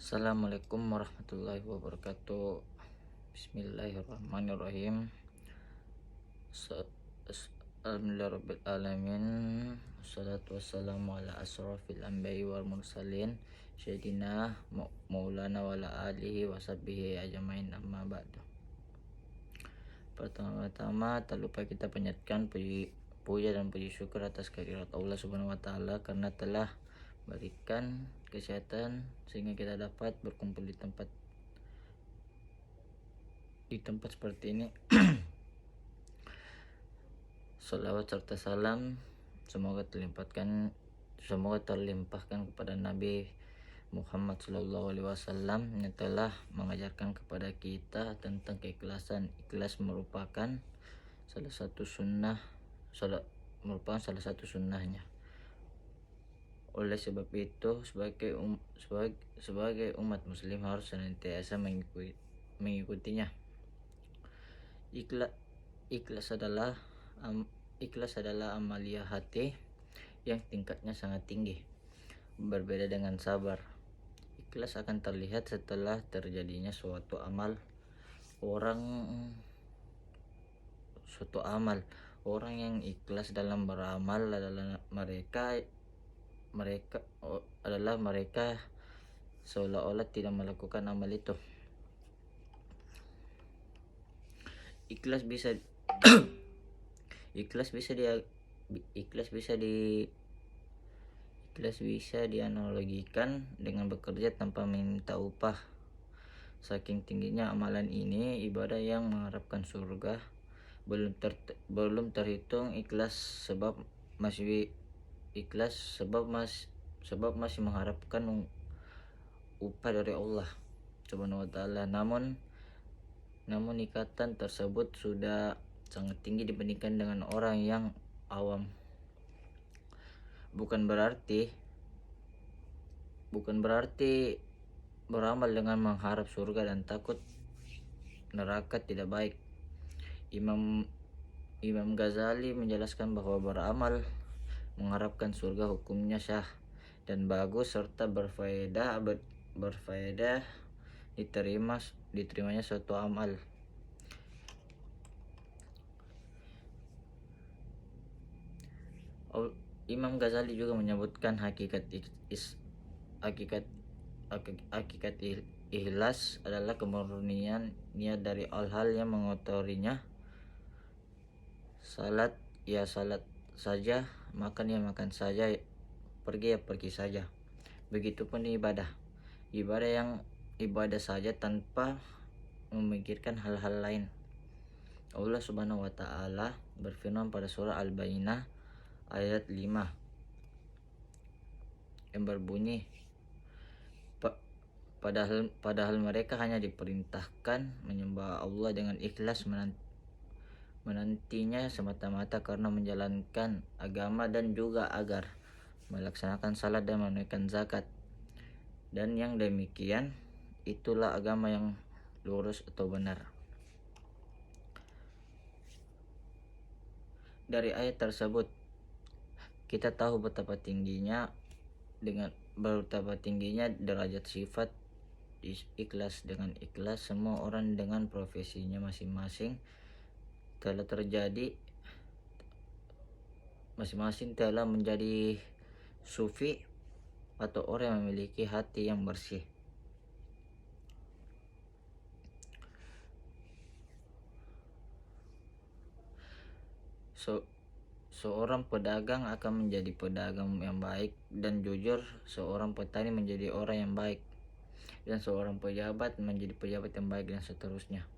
Assalamualaikum warahmatullahi wabarakatuh. Bismillahirrahmanirrahim. Alhamdulillahirabbil alamin. Wassalatu wassalamu ala asrofil anbiya'i wal mursalin sayyidina maulana wa ala alihi wa sahbihi ajmain, amma ba'du. Pertama-tama tak lupa kita panjatkan puja dan puji syukur atas kehadirat Allah Subhanahu wa taala karena telah berikan kesehatan sehingga kita dapat berkumpul di tempat seperti ini. Salawat serta salam semoga terlimpahkan kepada Nabi Muhammad SAW yang telah mengajarkan kepada kita tentang keikhlasan. Ikhlas merupakan salah satu sunnahnya. Oleh sebab itu sebagai umat muslim harus senantiasa mengikutinya. Ikhlas adalah amalia hati yang tingkatnya sangat tinggi. Berbeda dengan sabar, ikhlas akan terlihat setelah terjadinya suatu amal. Orang yang ikhlas dalam beramal adalah mereka seolah-olah tidak melakukan amal itu. Ikhlas bisa dianalogikan dengan bekerja tanpa meminta upah. Saking tingginya amalan ini, ibadah yang mengharapkan surga belum terhitung ikhlas sebab masih mengharapkan upah dari Allah Subhanahu wa taala. Namun ikatan tersebut sudah sangat tinggi dibandingkan dengan orang yang awam. Bukan berarti beramal dengan mengharap surga dan takut neraka tidak baik. Imam Ghazali menjelaskan bahwa beramal mengharapkan surga hukumnya syah dan bagus serta berfaedah diterimanya suatu amal. Imam Ghazali juga menyebutkan hakikat ikhlas adalah kemurnian niat dari hal yang mengotorinya. Salat ya salat saja, makan ya makan saja, pergi ya pergi saja. Begitupun ibadah yang ibadah saja tanpa memikirkan hal-hal lain. Allah Subhanahu wa taala berfirman pada surah Al-Baqarah ayat 5 yang berbunyi, padahal mereka hanya diperintahkan menyembah Allah dengan ikhlas, menantinya semata-mata karena menjalankan agama dan juga agar melaksanakan salat dan menunaikan zakat. Dan yang demikian itulah agama yang lurus atau benar. Dari ayat tersebut kita tahu betapa tingginya derajat sifat ikhlas. Dengan ikhlas semua orang dengan profesinya masing-masing telah menjadi sufi atau orang yang memiliki hati yang bersih. Seorang pedagang akan menjadi pedagang yang baik dan jujur, seorang petani menjadi orang yang baik, dan seorang pejabat menjadi pejabat yang baik, dan seterusnya.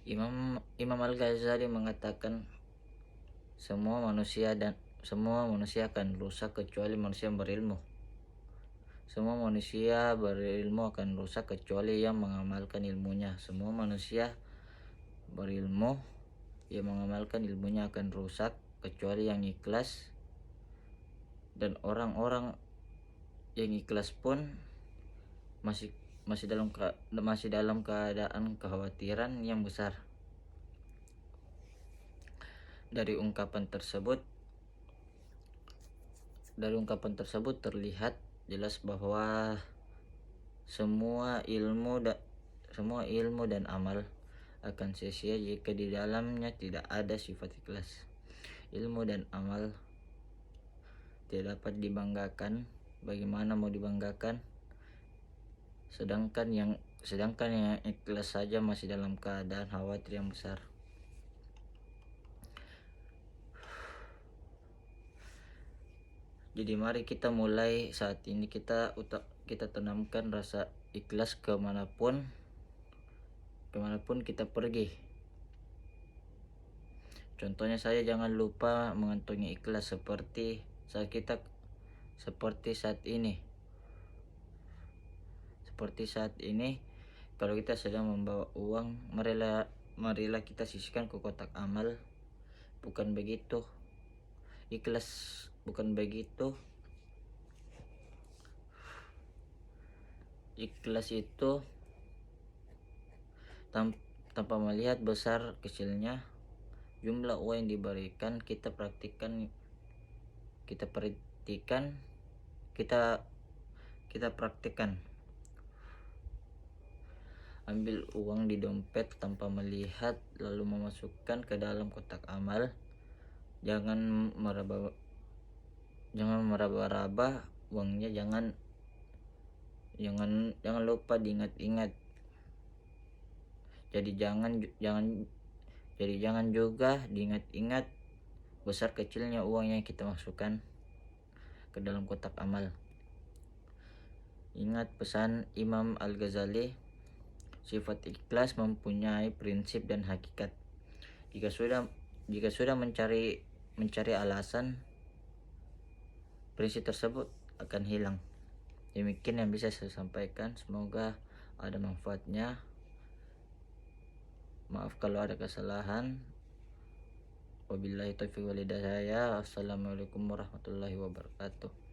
Imam Al-Ghazali mengatakan semua manusia akan rusak kecuali manusia yang berilmu. Semua manusia berilmu akan rusak kecuali yang mengamalkan ilmunya. Semua manusia berilmu yang mengamalkan ilmunya akan rusak kecuali yang ikhlas, dan orang-orang yang ikhlas pun masih dalam keadaan kekhawatiran yang besar. Dari ungkapan tersebut terlihat jelas bahwa semua ilmu dan amal akan sia-sia jika di dalamnya tidak ada sifat ikhlas. Ilmu dan amal tidak dapat dibanggakan. Bagaimana mau dibanggakan? Sedangkan yang ikhlas saja masih dalam keadaan khawatir yang besar. Jadi mari kita mulai saat ini, kita tanamkan rasa ikhlas kemanapun kita pergi. Contohnya saya jangan lupa mengantongi ikhlas seperti saat ini. Seperti saat ini, kalau kita sedang membawa uang, marilah kita sisihkan ke kotak amal. Bukan begitu. Ikhlas bukan begitu. Ikhlas itu tanpa melihat besar kecilnya jumlah uang yang diberikan, kita perhatikan, kita praktikkan. Ambil uang di dompet tanpa melihat, lalu memasukkan ke dalam kotak amal. Jangan meraba-raba uangnya, jangan lupa diingat-ingat. Jadi jangan juga diingat-ingat besar kecilnya uang yang kita masukkan ke dalam kotak amal. Ingat pesan Imam Al-Ghazali, sifat ikhlas mempunyai prinsip dan hakikat. Jika sudah mencari alasan, prinsip tersebut akan hilang. Demikian yang bisa saya sampaikan, semoga ada manfaatnya. Maaf kalau ada kesalahan. Wabillahi taufiq wal hidayah. Assalamualaikum warahmatullahi wabarakatuh.